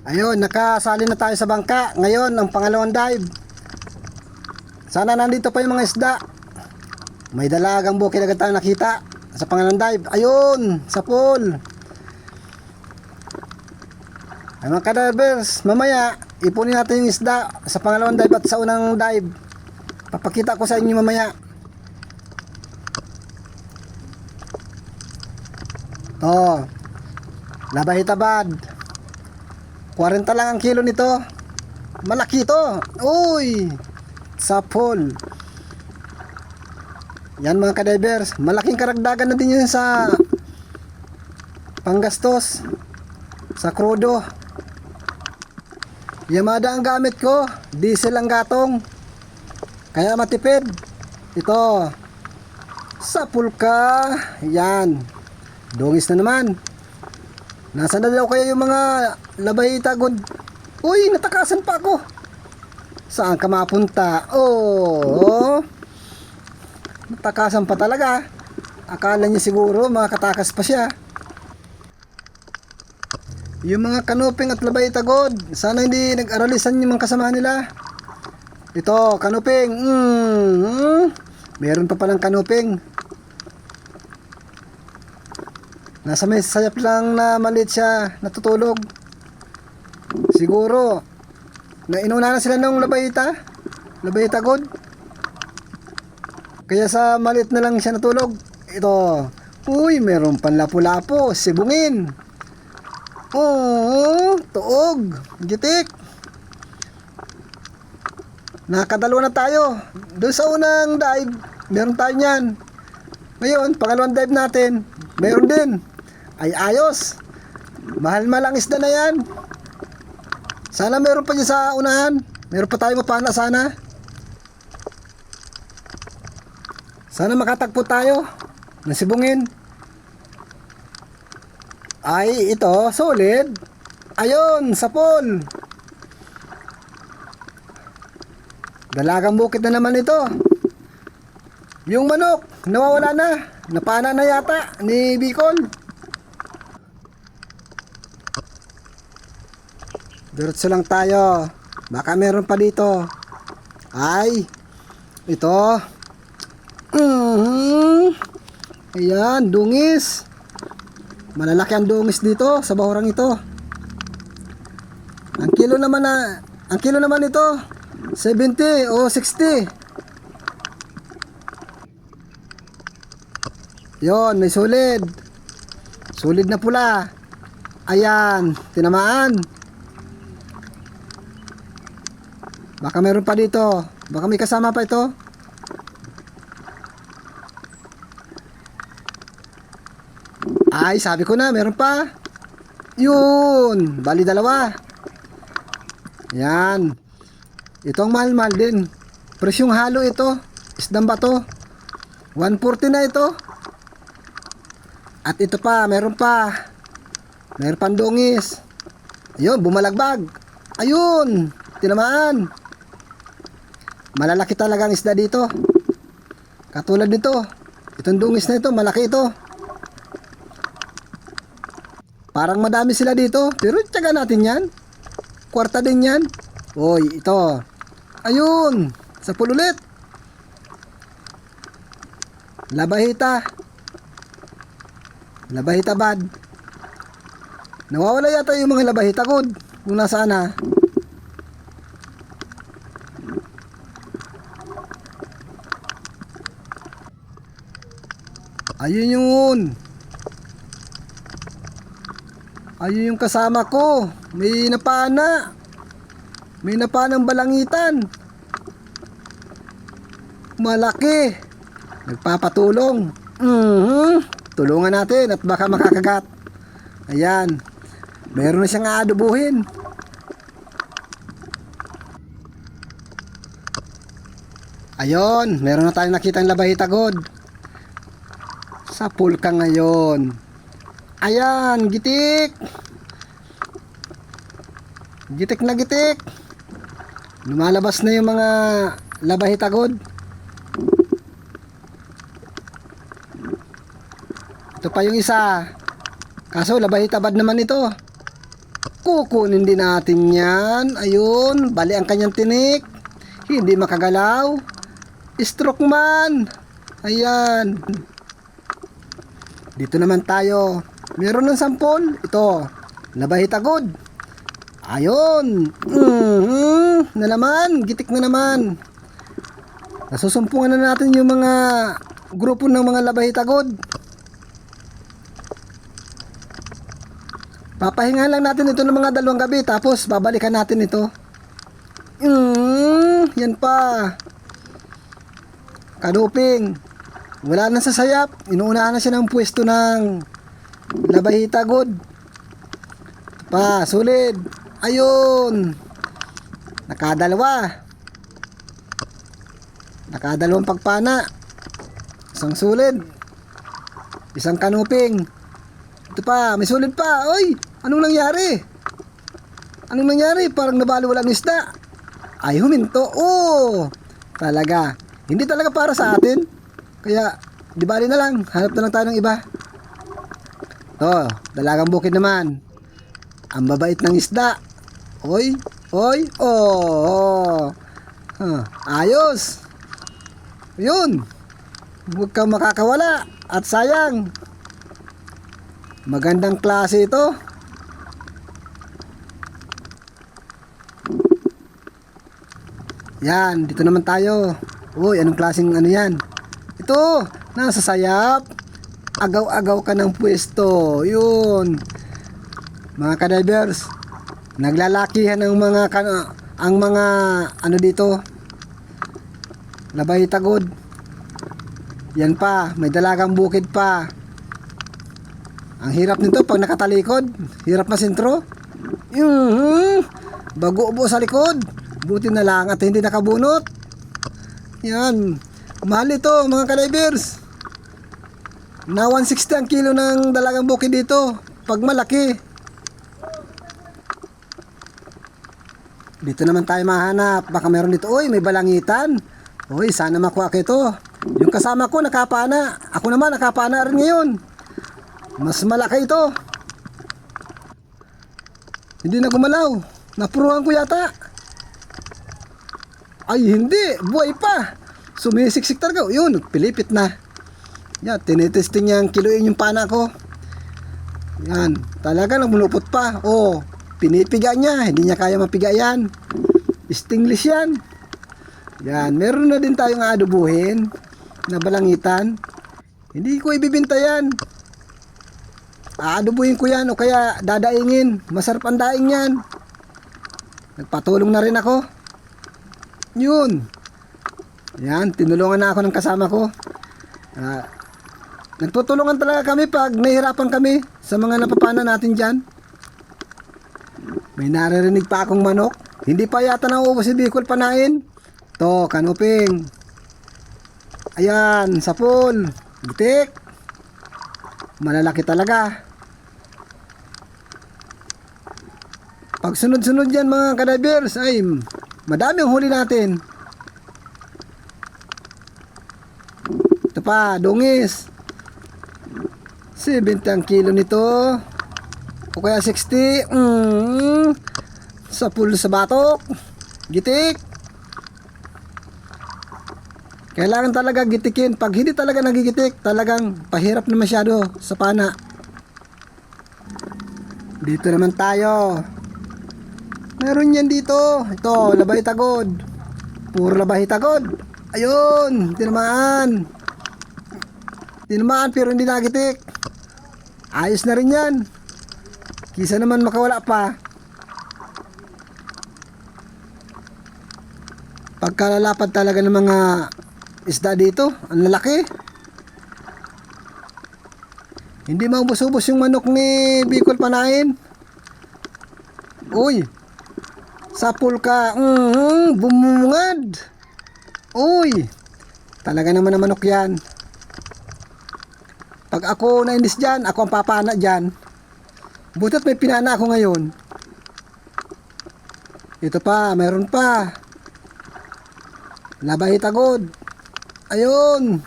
Ayun, nakasali na tayo sa bangka. Ngayon, ang pangalawang dive. Sana nandito pa yung mga isda. May dalagang bukid agad tayo nakita sa pangalawang dive. Ayun, sa pool. Ay mga kadivers, mamaya ipunin natin yung isda sa pangalawang dive at sa unang dive. Papakita ko sa inyo mamaya. Oh, labay-tabad. 40 lang ang kilo nito. Malaki to. Uy, sa pool. Yan mga kadivers, malaking karagdagan na din yun sa panggastos sa krudo. Yamada ang gamit ko, diesel ang gatong, kaya matipid. Ito sa pulka. Yan, dungis na naman. Nasaan na daw kaya yung mga labay tagod? Uy, natakasan pa ako. Saan ka mapunta? Oh, natakasan pa talaga. Akala niya siguro makatakas pa siya. Yung mga kanuping at labay tagod, sana hindi nag-aralisan yung mga kasama nila. Ito, kanuping. Meron pa palang kanuping. Nasa may sayap lang na maliit siya natutulog. Siguro nainuna na sila ng labay tagod. Kaya sa maliit na lang siya natulog. Ito, uy, meron pang lapu-lapo, sibungin. Oo, tuog, gitik. Nakadalawa na tayo. Doon sa unang dive, meron tayo niyan. Ngayon, pangalawang dive natin, meron din. Ay ayos. Mahal-mahal ang isda na yan. Sana meron pa dyan sa unahan. Meron pa tayo mapana sana. Sana makatagpo tayo ng sibungin. Ay, ito, solid. Ayun, sa pool. Dalagang bukid na naman ito. Yung manok, nawawala na. Napana na yata ni Bicol. Diretso lang tayo. Baka meron pa dito. Ay, ito. Ayan, dungis. Malalaki ang dungis dito sa bahurang ito. Ang kilo naman ito 70 o 60. Yon, may solid. Solid na pula. Ayan, tinamaan. Baka meron pa dito. Baka may kasama pa ito. Ay, sabi ko na, meron pa. Yun, bali dalawa. Yan. Ito ang mahal-mahal din. Presyong halo ito. Isdang bato. 140 na ito. At ito pa, meron pa. Meron pang dungis. Ayun, bumalagbag. Ayun, tinamaan. Malalaki talaga ang isda dito. Katulad nito. Itong dungis na ito, malaki ito. Parang madami sila dito, pero tiyaga natin yan. Kwarta din yan. Oy, ito. Ayun, sa pululit. Labahita. Labahita bad. Nawawala yata yung mga labahita god. Kung nasaan na. Ayun yun. Ayun yung kasama ko. May napana. May napanang balangitan. Malaki. Nagpapatulong. Tulungan natin at baka makakagat. Ayan. Meron na siyang aadubuhin. Ayun. Meron na tayong nakitang labahita god. Sa pool ka ngayon. Ayan, gitik. Gitik na gitik. Lumalabas na yung mga labahita god. Ito pa yung isa. Kaso labahita bad naman ito. Kukunin din natin yan. Ayun, bali ang kanyang tinik. Hindi makagalaw. Stroke man. Ayan. Dito naman tayo. Meron ng sampol. Ito, labahitagod. Ayun. Na naman, gitik na naman. Nasusumpungan na natin yung mga grupo ng mga labahitagod. Papahingahan lang natin ito ng mga 2 gabi, tapos babalikan natin ito. Yan pa. Kanuping. Wala na sa sayap. Inuunahan na siya ng pwesto ng labahitagod. Pa, sulid. Ayun. Nakadalawang pagpana. Isang sulid. Isang kanuping. Ito pa, may sulid pa. Oy, anong nangyari? Parang nabalo walang isda. Ay, huminto. Oh, talaga. Hindi talaga para sa atin. Kaya, di bali na lang. Hanap na lang tayo ng iba. Oh, dalagang bukid naman. Ang babait ng isda. Oy, oh. Ayos. Yun. Huwag kang makakawala. At sayang. Magandang klase ito. Yan, dito naman tayo. Uy, anong klaseng ano yan? Ito, nasa sayap. Agaw-agaw ka ng pwesto. Yun. Mga kadivers, naglalakihan ang mga ano dito. Labahitagod. Yan pa, may dalagang bukid pa. Ang hirap nito pag nakatalikod. Hirap masintro. Bago-ubo sa likod. Buti na lang at hindi nakabunot. Yan. Mahal ito mga kalibers. Na 160 ang kilo ng dalagang bukid dito. Pag malaki. Dito naman tayo mahanap. Baka meron dito. Uy, may balangitan. Uy, sana makuha ko ito. Yung kasama ko nakapana. Ako naman nakapana rin ngayon. Mas malaki ito. Hindi na gumalaw. Napuruhan ko yata. Ay hindi. Buhay pa. Sumisiksik talaga. Yun, pilipit na. Yan, tinitesting niya ang kiloin yung pana ko. Yan, talaga nagmulupot pa. Oh, pinipiga niya. Hindi niya kaya mapiga yan. Stingless yan. Yan, meron na din tayong aadubuhin na balangitan. Hindi ko ibibinta yan. Aadubuhin ko yan o kaya dadaingin. Masarap ang daing yan. Nagpatulong na rin ako. Yun. Yan, tinulungan na ako ng kasama ko. Nagtutulungan talaga kami pag nahihirapan kami sa mga napapana natin dyan. May naririnig pa akong manok. Hindi pa yata nauubos si Bicol panain. To, kanuping. Ayan, sapol. Gitik. Malalaki talaga. Pag sunod-sunod yan mga kadivers, ay madami ang huli natin. Ito pa, dungis. 70 ang kilo nito. O kaya 60. Sapul sa batok. Gitik. Kailangan talaga gitikin. Pag hindi talaga nagigitik, talagang pahirap na masyado sa pana. Dito naman tayo. Meron yan dito. Ito, labahitagod. Puro labahitagod. Ayun, tinamaan. Tinamaan pero hindi nagitik. Ayos na rin yan. Kisa naman makawala pa. Pagkalalapad talaga ng mga isda dito, ang lalaki. Hindi maubos-ubos yung manok ni Bicol panain. Uy, sapul ka. Bumungad. Uy, talaga naman ang manok yan. Pag ako nainis dyan, ako ang papana dyan. Butat may pinana ako ngayon. Ito pa, mayroon pa. Labahitagod. Ayun.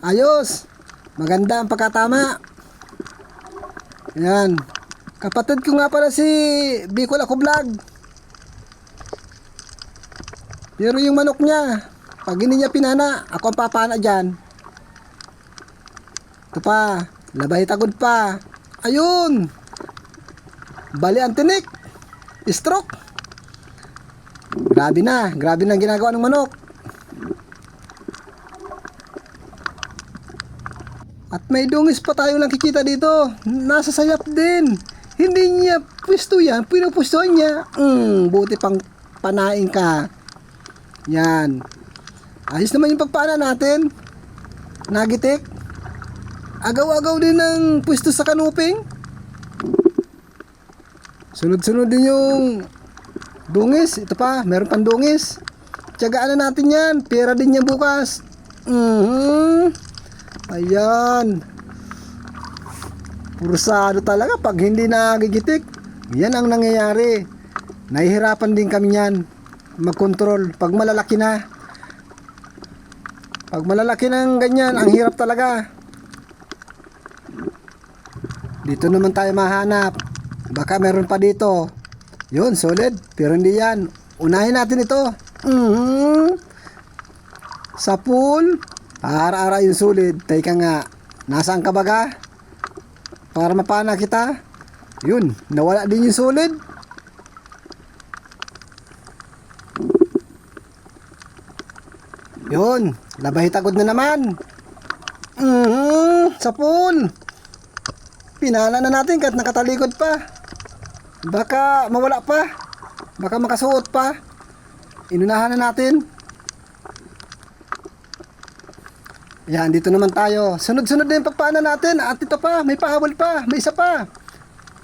Ayos. Maganda ang pagkatama. Ayan. Kapatid ko nga pala si Bicol Ako Vlog. Pero yung manok niya, pag hindi niya pinana, ako ang papana dyan. Ito pa, labay tagod pa. Ayun! Bali ang tinik. Stroke. Grabe na ang ginagawa ng manok. At may dungis pa tayo lang kikita dito. Nasa sayap din. Hindi niya pwesto yan, pinupwestuhan niya. Buti pang panain ka. Yan. Ayos naman yung pagpana natin. Nagitik. Agaw-agaw din ng pwesto sa kanuping. Sunod-sunod din yung dungis. Ito pa, meron pang dungis. Tiyagaan na natin yan. Pera din yan bukas. Ayan. Pursado talaga pag hindi nagigitik. Yan ang nangyayari. Nahihirapan din kami yan magkontrol pag malalaki na. Pag malalaki ng ganyan, ang hirap talaga. Dito naman tayo mahanap. Baka meron pa dito. Yun, solid. Pero hindi yan. Unahin natin ito. Sa pool. Ara-ara yung solid. Teka nga. Nasaan ka baga? Para mapana kita. Yun. Nawala din yung solid. Yun. Labay tagod na naman. Sa pool. Pinana na natin kahit nakatalikod pa. Baka mawala pa. Baka makasuot pa. Inunahan na natin. Yan, dito naman tayo. Sunod-sunod na yung pagpana natin. At ito pa, may pahabol pa. May isa pa.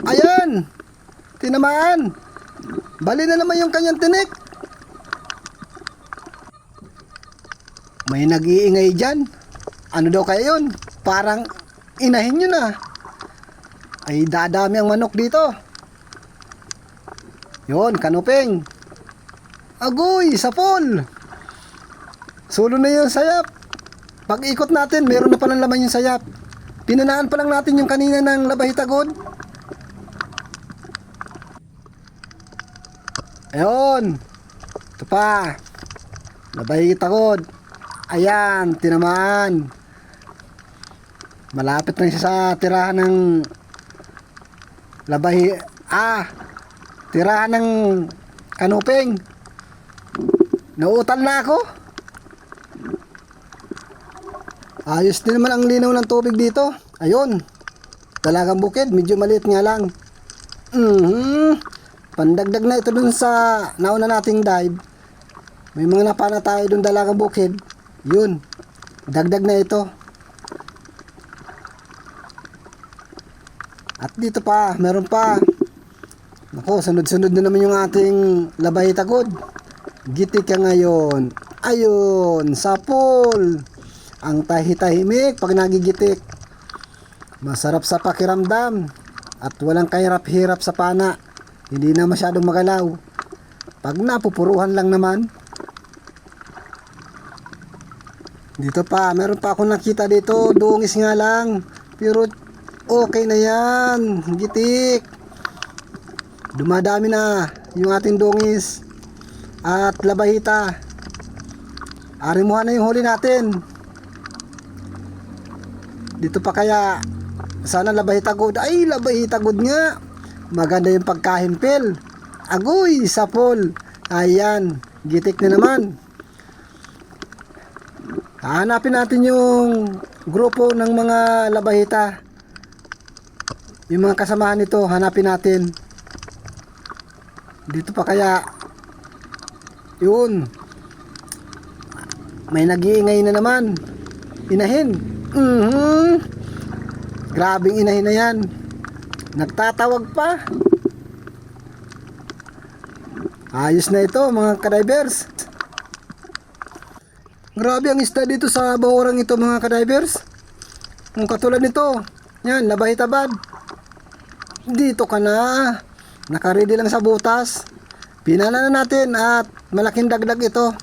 Ayan. Tinamaan. Bali na naman yung kanyang tinik. May nag-iingay dyan. Ano daw kaya yun? Parang inahin nyo na. Ay dadami ang manok dito. Yun, kanuping. Agoy, sapol. Sulo na yung sayap. Pag ikot natin, meron na palang laman yung sayap. Pinanaan pa lang natin yung kanina ng labahitagod. Ayun. Ito pa. Labahitagod. Ayan, tinamaan. Malapit na siya sa tirahan ng tirahan ng kanuping. Nauutal na ako. Ayos din naman ang linaw ng tubig dito. Ayun. Dalagang bukid, medyo maliit nga lang. Pandagdag na ito dun sa nauna nating dive. May mga napana tayo dun dalagang bukid. Yun. Dagdag na ito. At dito pa, meron pa. Nako, sunod-sunod na naman yung ating labay tagod. Gitik ka ngayon. Ayun, sapol. Ang tahimik pag nagigitik. Masarap sa pakiramdam. At walang kahirap-hirap sa pana. Hindi na masyadong magalaw. Pag napupuruhan lang naman. Dito pa, meron pa akong nakita dito. Dungis nga lang. Pero okay na yan. Gitik. Dumadami na yung ating dungis. At labahita. Arimuhan na yung huli natin. Dito pa kaya sana labahitagod. Ay, labahitagod nga. Maganda yung pagkahimpil. Agoy, sapol. Ayan, gitik na naman. Hanapin natin yung grupo ng mga labahita. Yung mga kasamahan nito, hanapin natin. Dito pa kaya yun. May nag-iingay na naman. Inahin. Grabing inahin na yan. Nagtatawag pa. Ayos na ito mga kadivers. Grabe ang isda dito sa bahurang ito mga kadivers. Kung katulad nito. Yan, labahitabad. Dito ka na. Nakaready lang sa butas. Pinana na natin at malaking dagdag ito.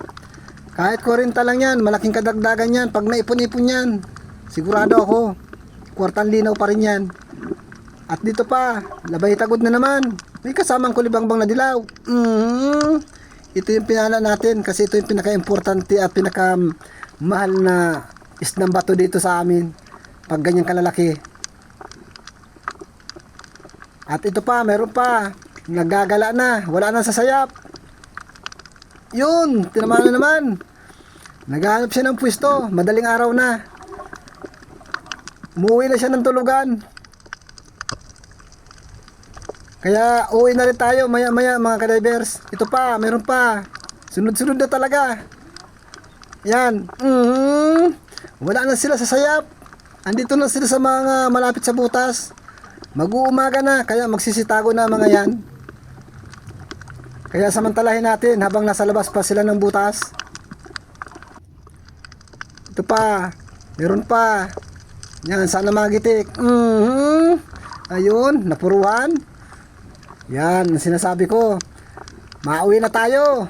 Kahit 40 lang yan, malaking kadagdagan yan. Pag naipon-ipon yan, sigurado ako, kwartang linaw pa rin yan. At dito pa, labay tagod na naman. May kasamang kulibangbang na dilaw. Ito yung pinala natin kasi ito yung pinaka-importante at pinaka-mahal na isdang bato dito sa amin. Pag ganyan kalalaki. At ito pa, meron pa. Nagagala na. Wala na sa sayap. Yun, tinamaan na naman. Naghahanap siya ng pwesto. Madaling araw na. Umuwi na siya ng tulugan. Kaya uwi na rin tayo maya maya mga ka-divers. Ito pa, meron pa. Sunod-sunod na talaga. Yan. Wala na sila sa sayap. Andito na sila sa mga malapit sa butas. Mag-uumaga na, kaya magsisitago na mga yan. Kaya samantalahin natin habang nasa labas pa sila ng butas. Ito pa, meron pa. Yan, sana magitik. Ayun, napuruhan. Yan, ang sinasabi ko. Mauwi na tayo.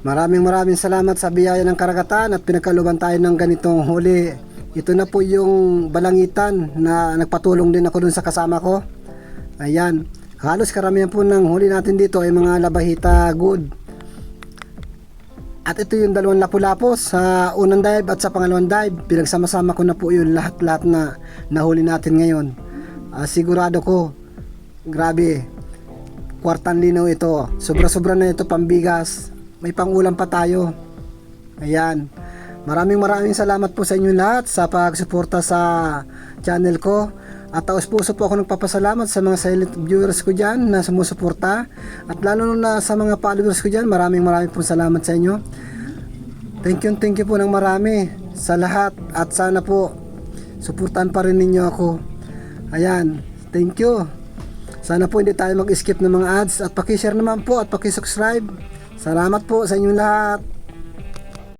Maraming salamat sa biyaya ng karagatan at pinagkaluban tayo ng ganitong huli. Ito na po yung balangitan na nagpatulong din ako dun sa kasama ko. Ayan, halos karamihan po ng huli natin dito ay mga labahita good. At ito yung dalawang lapu-lapo sa unang dive at sa pangalawang dive. Pinagsama-sama ko na po yung lahat-lahat na nahuli natin ngayon. Sigurado ko, grabe, kwartang linaw ito. Sobra-sobra na ito pambigas. May pangulam pa tayo. Ayan. Maraming salamat po sa inyo lahat sa pagsuporta sa channel ko. At taos puso po ako nagpapasalamat sa mga silent viewers ko dyan na sumusuporta. At lalo na sa mga followers ko dyan, maraming po salamat sa inyo. Thank you po ng marami sa lahat. At sana po, suportahan pa rin ninyo ako. Ayan, thank you. Sana po hindi tayo mag-skip ng mga ads. At pakishare naman po at pakisubscribe. Salamat po sa inyong lahat.